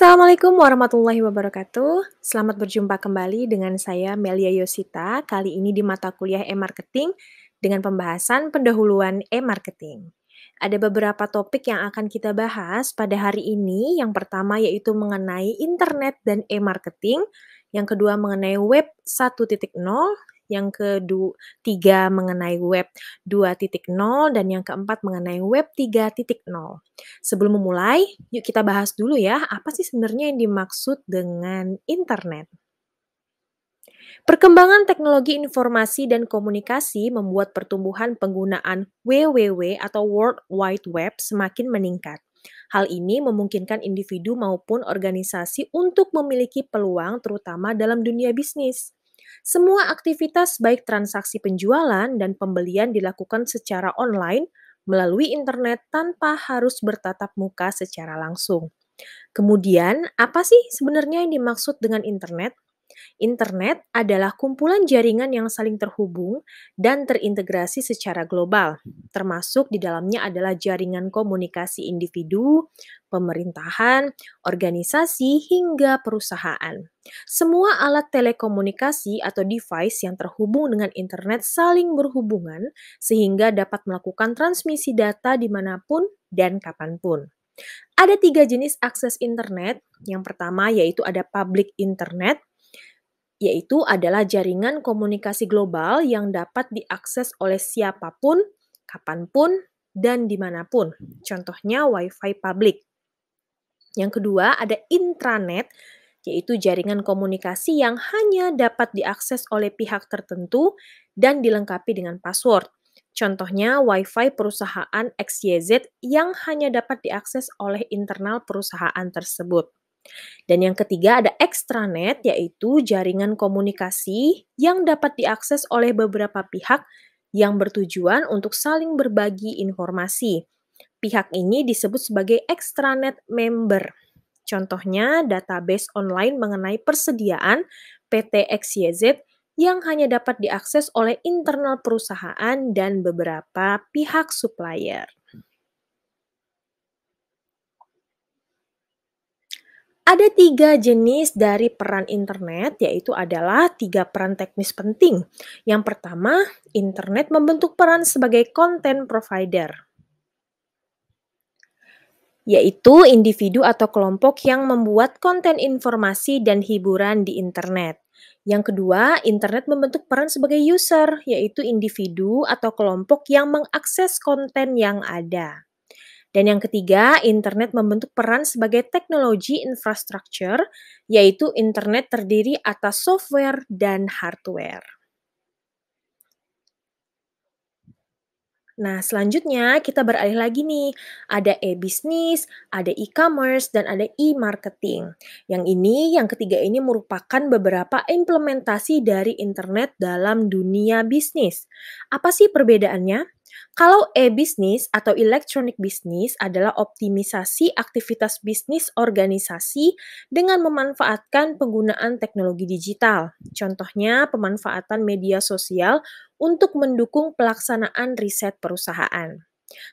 Assalamualaikum warahmatullahi wabarakatuh. Selamat berjumpa kembali dengan saya Melia Yosita. Kali ini di mata kuliah e-marketing dengan pembahasan pendahuluan e-marketing. Ada beberapa topik yang akan kita bahas pada hari ini. Yang pertama yaitu mengenai internet dan e-marketing. Yang kedua mengenai web 1.0. Yang ketiga mengenai web 2.0 dan yang keempat mengenai web 3.0. Sebelum memulai, yuk kita bahas dulu ya, apa sih sebenarnya yang dimaksud dengan internet? Perkembangan teknologi informasi dan komunikasi membuat pertumbuhan penggunaan WWW atau World Wide Web semakin meningkat. Hal ini memungkinkan individu maupun organisasi untuk memiliki peluang terutama dalam dunia bisnis. Semua aktivitas baik transaksi penjualan dan pembelian dilakukan secara online melalui internet tanpa harus bertatap muka secara langsung. Kemudian, apa sih sebenarnya yang dimaksud dengan internet? Internet adalah kumpulan jaringan yang saling terhubung dan terintegrasi secara global, termasuk di dalamnya adalah jaringan komunikasi individu, pemerintahan, organisasi, hingga perusahaan. Semua alat telekomunikasi atau device yang terhubung dengan internet saling berhubungan sehingga dapat melakukan transmisi data dimanapun dan kapanpun. Ada 3 jenis akses internet. Yang pertama yaitu ada public internet, yaitu adalah jaringan komunikasi global yang dapat diakses oleh siapapun, kapanpun, dan dimanapun. Contohnya Wi-Fi public. Yang kedua ada intranet, yaitu jaringan komunikasi yang hanya dapat diakses oleh pihak tertentu dan dilengkapi dengan password. Contohnya Wi-Fi perusahaan XYZ yang hanya dapat diakses oleh internal perusahaan tersebut. Dan yang ketiga ada extranet, yaitu jaringan komunikasi yang dapat diakses oleh beberapa pihak yang bertujuan untuk saling berbagi informasi. Pihak ini disebut sebagai extranet member. Contohnya database online mengenai persediaan PT XYZ yang hanya dapat diakses oleh internal perusahaan dan beberapa pihak supplier. Ada 3 jenis dari peran internet, yaitu adalah 3 peran teknis penting. Yang pertama, internet membentuk peran sebagai content provider, yaitu individu atau kelompok yang membuat konten informasi dan hiburan di internet. Yang kedua, internet membentuk peran sebagai user, yaitu individu atau kelompok yang mengakses konten yang ada. Dan yang ketiga, internet membentuk peran sebagai teknologi infrastructure, yaitu internet terdiri atas software dan hardware. Nah, selanjutnya kita beralih lagi nih. Ada e-bisnis, ada e-commerce, dan ada e-marketing. Yang ketiga ini merupakan beberapa implementasi dari internet dalam dunia bisnis. Apa sih perbedaannya? Kalau e-bisnis atau electronic business adalah optimisasi aktivitas bisnis organisasi dengan memanfaatkan penggunaan teknologi digital. Contohnya pemanfaatan media sosial untuk mendukung pelaksanaan riset perusahaan.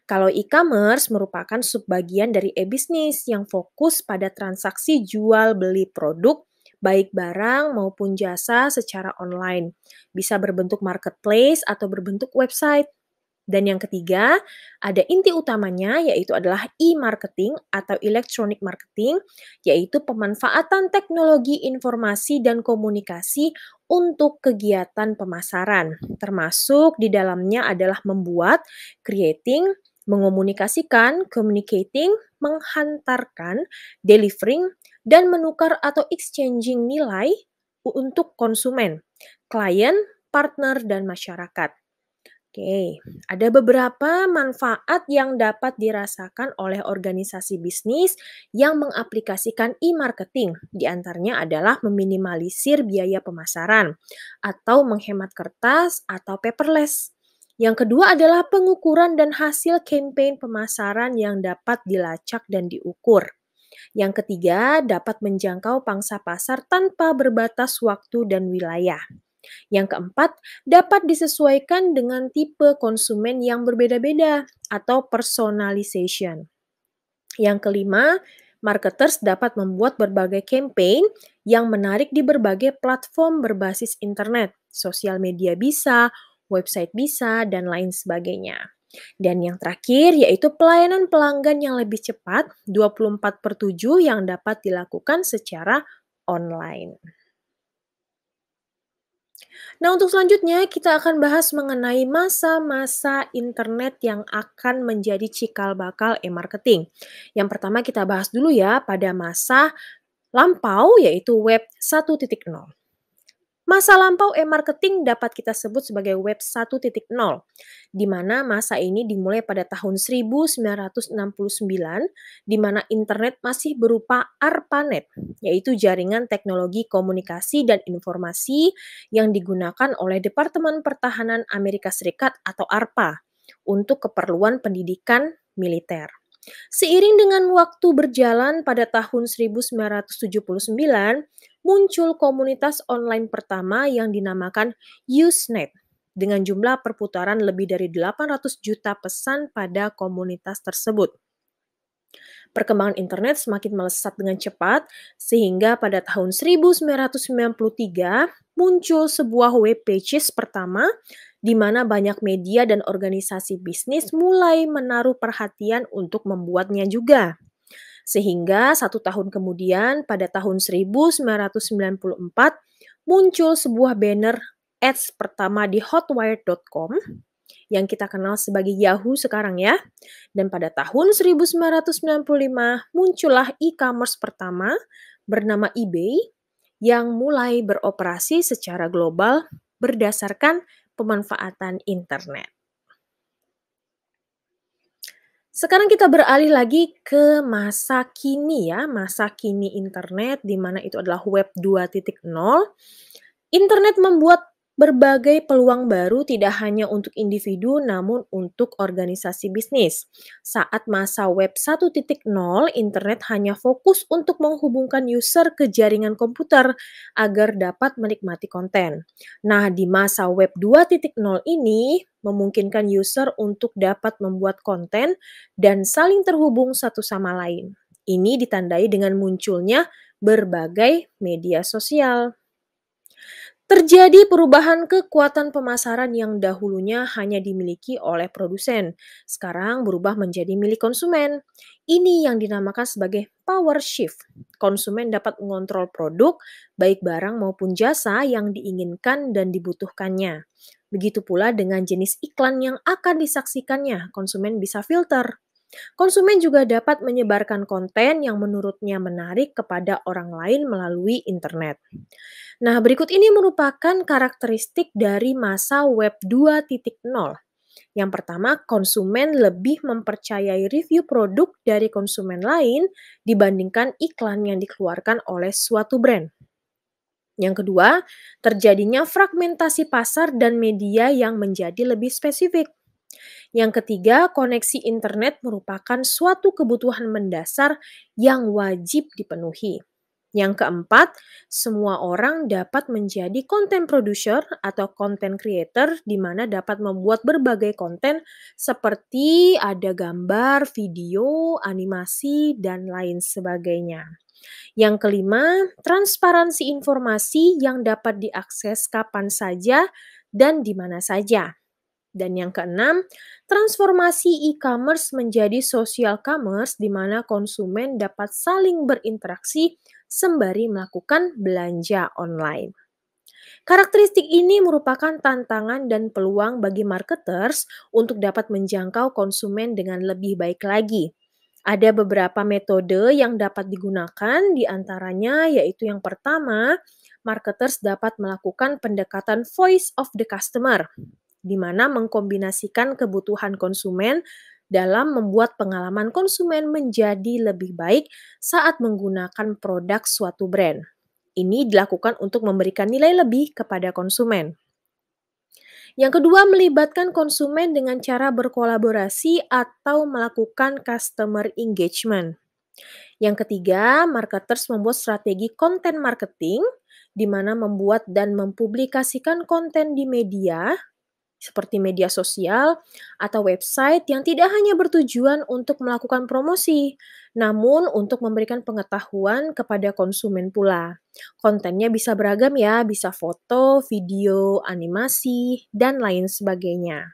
Kalau e-commerce merupakan subbagian dari e-bisnis yang fokus pada transaksi jual beli produk baik barang maupun jasa secara online. Bisa berbentuk marketplace atau berbentuk website. Dan yang ketiga, ada inti utamanya yaitu adalah e-marketing atau electronic marketing, yaitu pemanfaatan teknologi informasi dan komunikasi untuk kegiatan pemasaran. Termasuk di dalamnya adalah membuat, creating, mengomunikasikan, communicating, menghantarkan, delivering, dan menukar atau exchanging nilai untuk konsumen, klien, partner, dan masyarakat. Oke, ada beberapa manfaat yang dapat dirasakan oleh organisasi bisnis yang mengaplikasikan e-marketing. Di antaranya adalah meminimalisir biaya pemasaran atau menghemat kertas atau paperless. Yang kedua adalah pengukuran dan hasil campaign pemasaran yang dapat dilacak dan diukur. Yang ketiga, dapat menjangkau pangsa pasar tanpa berbatas waktu dan wilayah. Yang keempat, dapat disesuaikan dengan tipe konsumen yang berbeda-beda atau personalization. Yang kelima, Marketers dapat membuat berbagai campaign yang menarik di berbagai platform berbasis internet, sosial media bisa, website bisa, dan lain sebagainya. Dan yang terakhir yaitu pelayanan pelanggan yang lebih cepat 24/7 yang dapat dilakukan secara online. Nah, untuk selanjutnya kita akan bahas mengenai masa-masa internet yang akan menjadi cikal bakal e-marketing. Yang pertama kita bahas dulu ya pada masa lampau yaitu web 1.0. Masa lampau e-marketing dapat kita sebut sebagai web 1.0, di mana masa ini dimulai pada tahun 1969, di mana internet masih berupa ARPANET, yaitu jaringan teknologi komunikasi dan informasi yang digunakan oleh Departemen Pertahanan Amerika Serikat atau ARPA untuk keperluan pendidikan militer. Seiring dengan waktu berjalan pada tahun 1979, muncul komunitas online pertama yang dinamakan Usenet dengan jumlah perputaran lebih dari 800 juta pesan pada komunitas tersebut. Perkembangan internet semakin melesat dengan cepat sehingga pada tahun 1993 muncul sebuah web pages pertama di mana banyak media dan organisasi bisnis mulai menaruh perhatian untuk membuatnya juga. Sehingga 1 tahun kemudian pada tahun 1994 muncul sebuah banner ads pertama di hotwire.com yang kita kenal sebagai Yahoo sekarang ya. Dan pada tahun 1995 muncullah e-commerce pertama bernama eBay yang mulai beroperasi secara global berdasarkan pemanfaatan internet. Sekarang kita beralih lagi ke masa kini ya, masa kini internet di mana itu adalah web 2.0. Internet membuat berbagai peluang baru tidak hanya untuk individu namun untuk organisasi bisnis. Saat masa web 1.0, internet hanya fokus untuk menghubungkan user ke jaringan komputer agar dapat menikmati konten. Nah, di masa web 2.0 ini memungkinkan user untuk dapat membuat konten dan saling terhubung satu sama lain. Ini ditandai dengan munculnya berbagai media sosial. Terjadi perubahan kekuatan pemasaran yang dahulunya hanya dimiliki oleh produsen, sekarang berubah menjadi milik konsumen. Ini yang dinamakan sebagai power shift. Konsumen dapat mengontrol produk, baik barang maupun jasa yang diinginkan dan dibutuhkannya. Begitu pula dengan jenis iklan yang akan disaksikannya, konsumen bisa filter. Konsumen juga dapat menyebarkan konten yang menurutnya menarik kepada orang lain melalui internet. Nah, berikut ini merupakan karakteristik dari masa web 2.0. Yang pertama, konsumen lebih mempercayai review produk dari konsumen lain dibandingkan iklan yang dikeluarkan oleh suatu brand. Yang kedua, terjadinya fragmentasi pasar dan media yang menjadi lebih spesifik. Yang ketiga, koneksi internet merupakan suatu kebutuhan mendasar yang wajib dipenuhi. Yang keempat, semua orang dapat menjadi content producer atau content creator di mana dapat membuat berbagai konten seperti ada gambar, video, animasi, dan lain sebagainya. Yang kelima, transparansi informasi yang dapat diakses kapan saja dan di mana saja. Dan yang keenam, transformasi e-commerce menjadi social commerce di mana konsumen dapat saling berinteraksi sembari melakukan belanja online. Karakteristik ini merupakan tantangan dan peluang bagi marketers untuk dapat menjangkau konsumen dengan lebih baik lagi. Ada beberapa metode yang dapat digunakan, di antaranya yaitu yang pertama, marketers dapat melakukan pendekatan voice of the customer, di mana mengkombinasikan kebutuhan konsumen dalam membuat pengalaman konsumen menjadi lebih baik saat menggunakan produk suatu brand. Ini dilakukan untuk memberikan nilai lebih kepada konsumen. Yang kedua, melibatkan konsumen dengan cara berkolaborasi atau melakukan customer engagement. Yang ketiga, marketers membuat strategi konten marketing, di mana membuat dan mempublikasikan konten di media seperti media sosial atau website yang tidak hanya bertujuan untuk melakukan promosi, namun untuk memberikan pengetahuan kepada konsumen pula. Kontennya bisa beragam ya, bisa foto, video, animasi, dan lain sebagainya.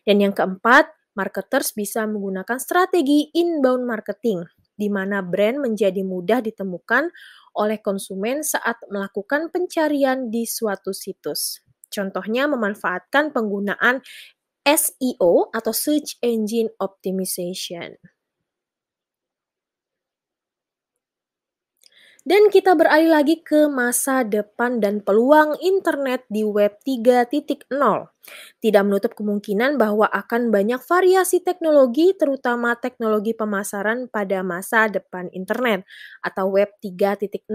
Dan yang keempat, marketers bisa menggunakan strategi inbound marketing, di mana brand menjadi mudah ditemukan oleh konsumen saat melakukan pencarian di suatu situs. Contohnya memanfaatkan penggunaan SEO atau Search Engine Optimization. Dan kita beralih lagi ke masa depan dan peluang internet di web 3.0. Tidak menutup kemungkinan bahwa akan banyak variasi teknologi, terutama teknologi pemasaran pada masa depan internet atau web 3.0.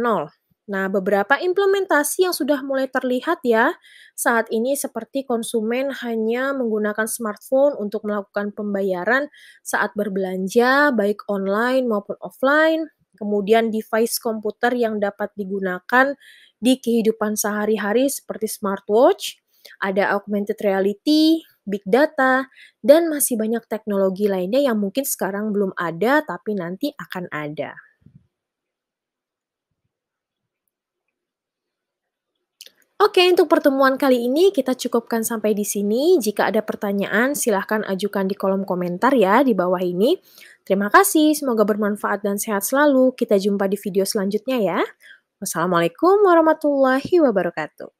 Nah, beberapa implementasi yang sudah mulai terlihat ya saat ini seperti konsumen hanya menggunakan smartphone untuk melakukan pembayaran saat berbelanja, baik online maupun offline. Kemudian device komputer yang dapat digunakan di kehidupan sehari-hari seperti smartwatch, ada augmented reality, big data, dan masih banyak teknologi lainnya yang mungkin sekarang belum ada tapi nanti akan ada. Oke, untuk pertemuan kali ini kita cukupkan sampai di sini. Jika ada pertanyaan, silahkan ajukan di kolom komentar ya di bawah ini. Terima kasih, semoga bermanfaat dan sehat selalu. Kita jumpa di video selanjutnya ya. Wassalamualaikum warahmatullahi wabarakatuh.